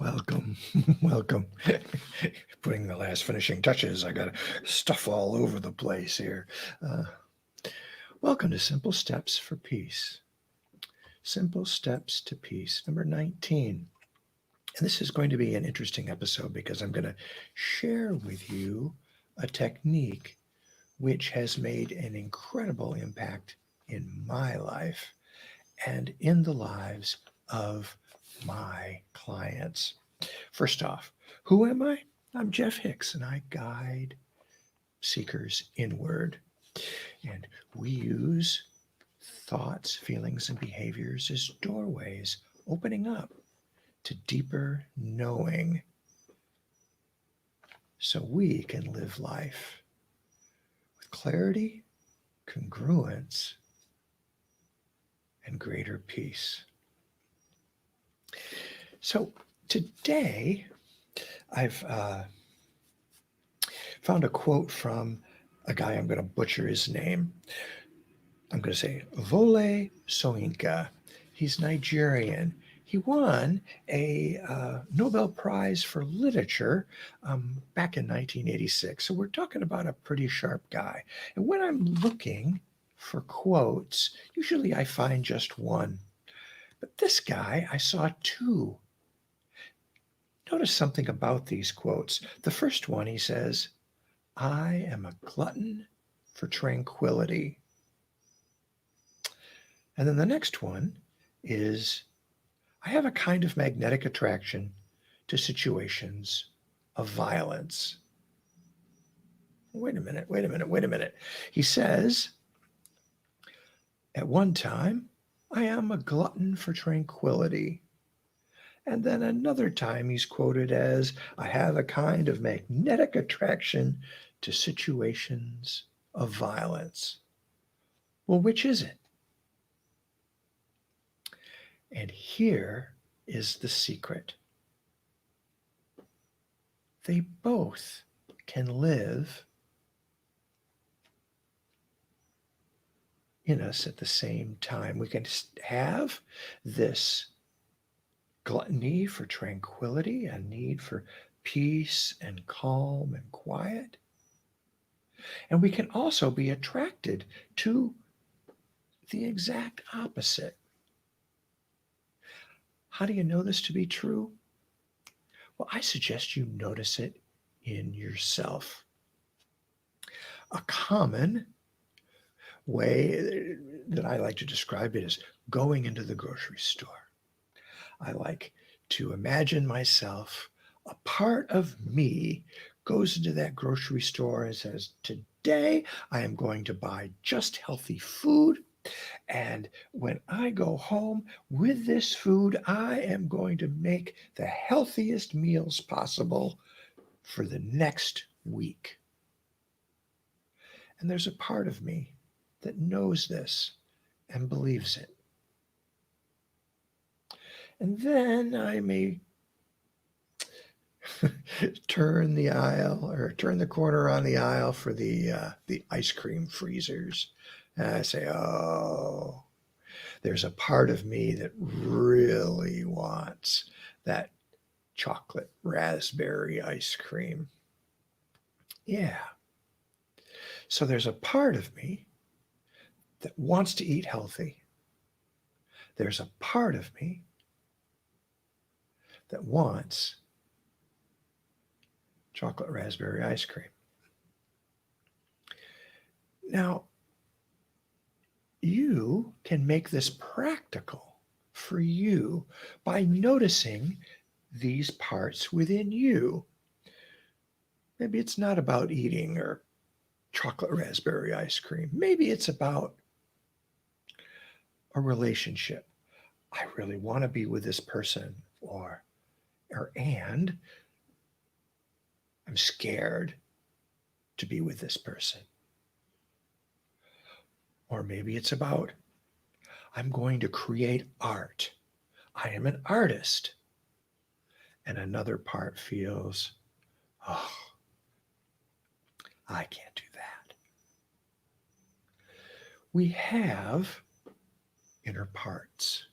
Welcome, welcome. Putting the last finishing touches. I got stuff all over the place here. Uh, Welcome to Simple Steps for Peace. Simple Steps to Peace, number 19. And this is going to be an interesting episode because I'm going to share with you a technique which has made an incredible impact in my life and in the lives of my clients. First off, who am I? I'm Jeff Hicks, and I guide seekers inward. And we use thoughts, feelings, and behaviors as doorways, opening up to deeper knowing so we can live life with clarity, congruence, and greater peace. So today, I've found a quote from a guy. I'm going to butcher his name. I'm going to say Wole Soyinka. He's Nigerian. He won a Nobel Prize for Literature back in 1986. So we're talking about a pretty sharp guy. And when I'm looking for quotes, usually I find just one. But this guy, I saw two. Notice something about these quotes. The first one, he says, I am a glutton for tranquility. And then the next one is, I have a kind of magnetic attraction to situations of violence. Wait a minute. He says, at one time, I am a glutton for tranquility. And then another time he's quoted as, I have a kind of magnetic attraction to situations of violence. Well, which is it? And here is the secret. They both can live in us at the same time. We can have this gluttony for tranquility, a need for peace and calm and quiet. And we can also be attracted to the exact opposite. How do you know this to be true? Well, I suggest you notice it in yourself. A common way that I like to describe it is going into the grocery store. I like to imagine myself, a part of me goes into that grocery store and says, today I am going to buy just healthy food. And when I go home with this food, I am going to make the healthiest meals possible for the next week. And there's a part of me that knows this and believes it. And then I may turn the corner on the aisle for the ice cream freezers. And I say, oh, there's a part of me that really wants that chocolate raspberry ice cream. Yeah. So there's a part of me that wants to eat healthy. There's a part of me that wants chocolate raspberry ice cream. Now, you can make this practical for you by noticing these parts within you. Maybe it's not about eating or chocolate raspberry ice cream. Maybe it's about a relationship. I really want to be with this person, and I'm scared to be with this person. Or maybe it's about, I'm going to create art. I am an artist. And another part feels, oh, I can't do that. We have inner parts.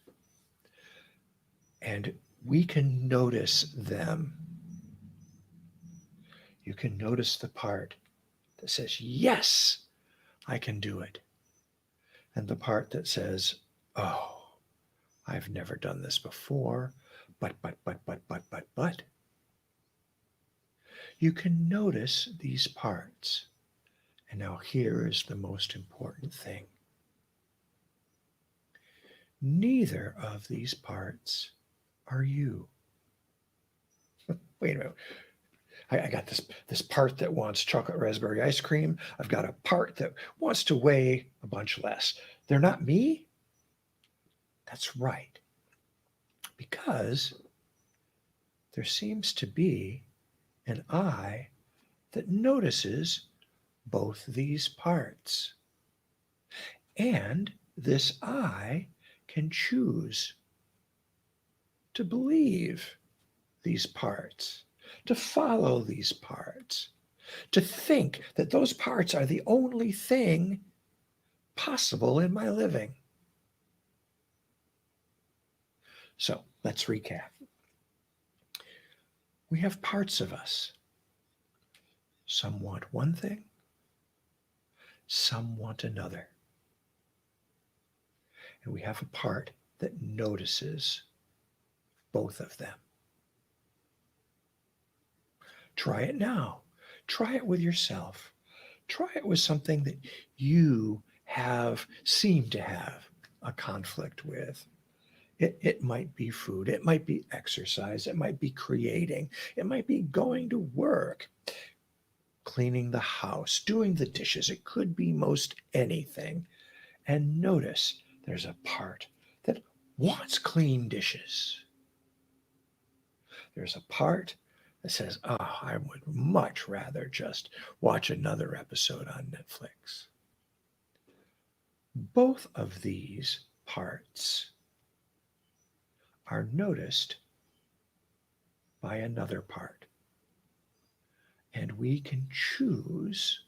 And we can notice them. You can notice the part that says, yes, I can do it. And the part that says, oh, I've never done this before, but. You can notice these parts. And now here is the most important thing. Neither of these parts are you. Wait a minute. I got this part that wants chocolate raspberry ice cream. I've got a part that wants to weigh a bunch less. They're not me? That's right. Because there seems to be an I that notices both these parts. And this I can choose to believe these parts, to follow these parts, to think that those parts are the only thing possible in my living. So let's recap. We have parts of us. Some want one thing, some want another. And we have a part that notices both of them. Try it now. Try it with yourself. Try it with something that you seem to have a conflict with. It might be food. It might be exercise. It might be creating. It might be going to work, cleaning the house, doing the dishes. It could be most anything. And notice there's a part that wants clean dishes. There's a part that says, oh, I would much rather just watch another episode on Netflix. Both of these parts are noticed by another part. And we can choose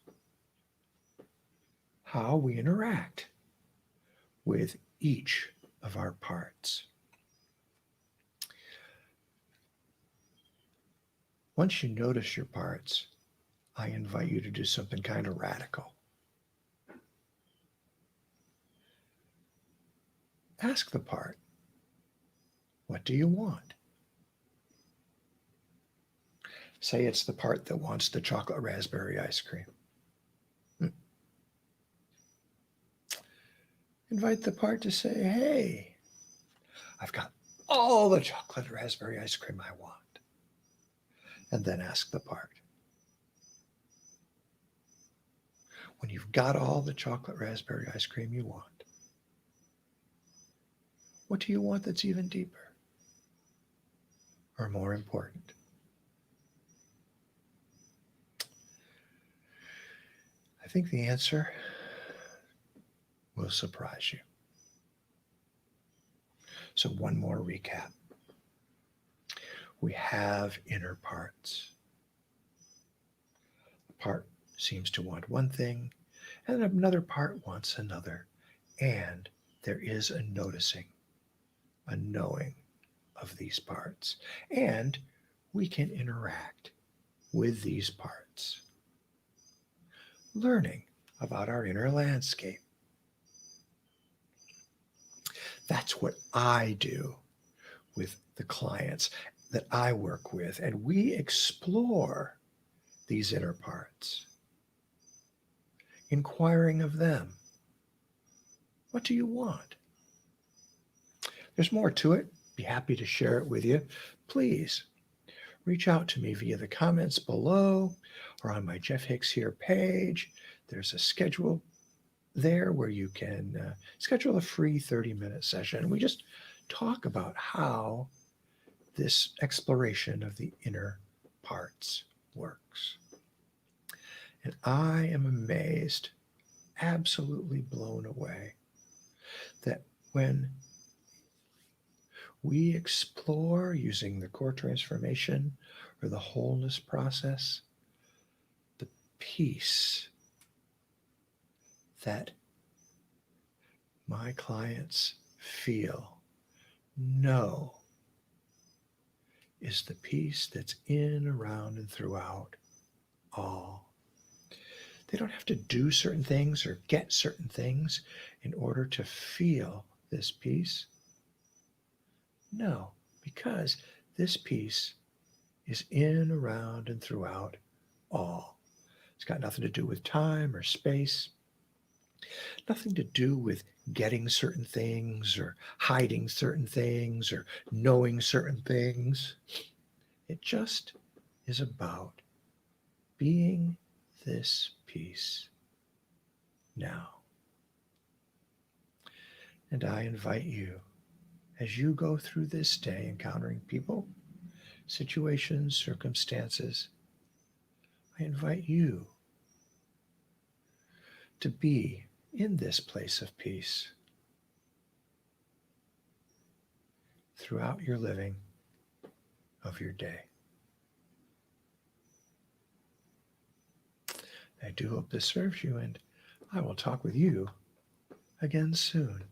how we interact with each of our parts. Once you notice your parts, I invite you to do something kind of radical. Ask the part, what do you want? Say it's the part that wants the chocolate raspberry ice cream. Invite the part to say, hey, I've got all the chocolate raspberry ice cream I want. And then ask the part, when you've got all the chocolate raspberry ice cream you want, what do you want that's even deeper or more important? I think the answer will surprise you. So one more recap. We have inner parts. A part seems to want one thing, and another part wants another. And there is a noticing, a knowing of these parts. And we can interact with these parts, learning about our inner landscape. That's what I do with the clients that I work with, and we explore these inner parts, inquiring of them. What do you want? There's more to it. Be happy to share it with you. Please reach out to me via the comments below or on my Jeff Hicks Here page. There's a schedule there where you can schedule a free 30-minute session. We just talk about how this exploration of the inner parts works. And I am amazed, absolutely blown away, that when we explore using the core transformation or the wholeness process, the peace that my clients feel, know, is the peace that's in, around, and throughout all. They don't have to do certain things or get certain things in order to feel this peace. No, because this peace is in, around, and throughout all. It's got nothing to do with time or space, nothing to do with getting certain things or hiding certain things or knowing certain things. It just is about being this peace now. And I invite you, as you go through this day encountering people, situations, circumstances, I invite you to be in this place of peace throughout your living of your day. I do hope this serves you, and I will talk with you again soon.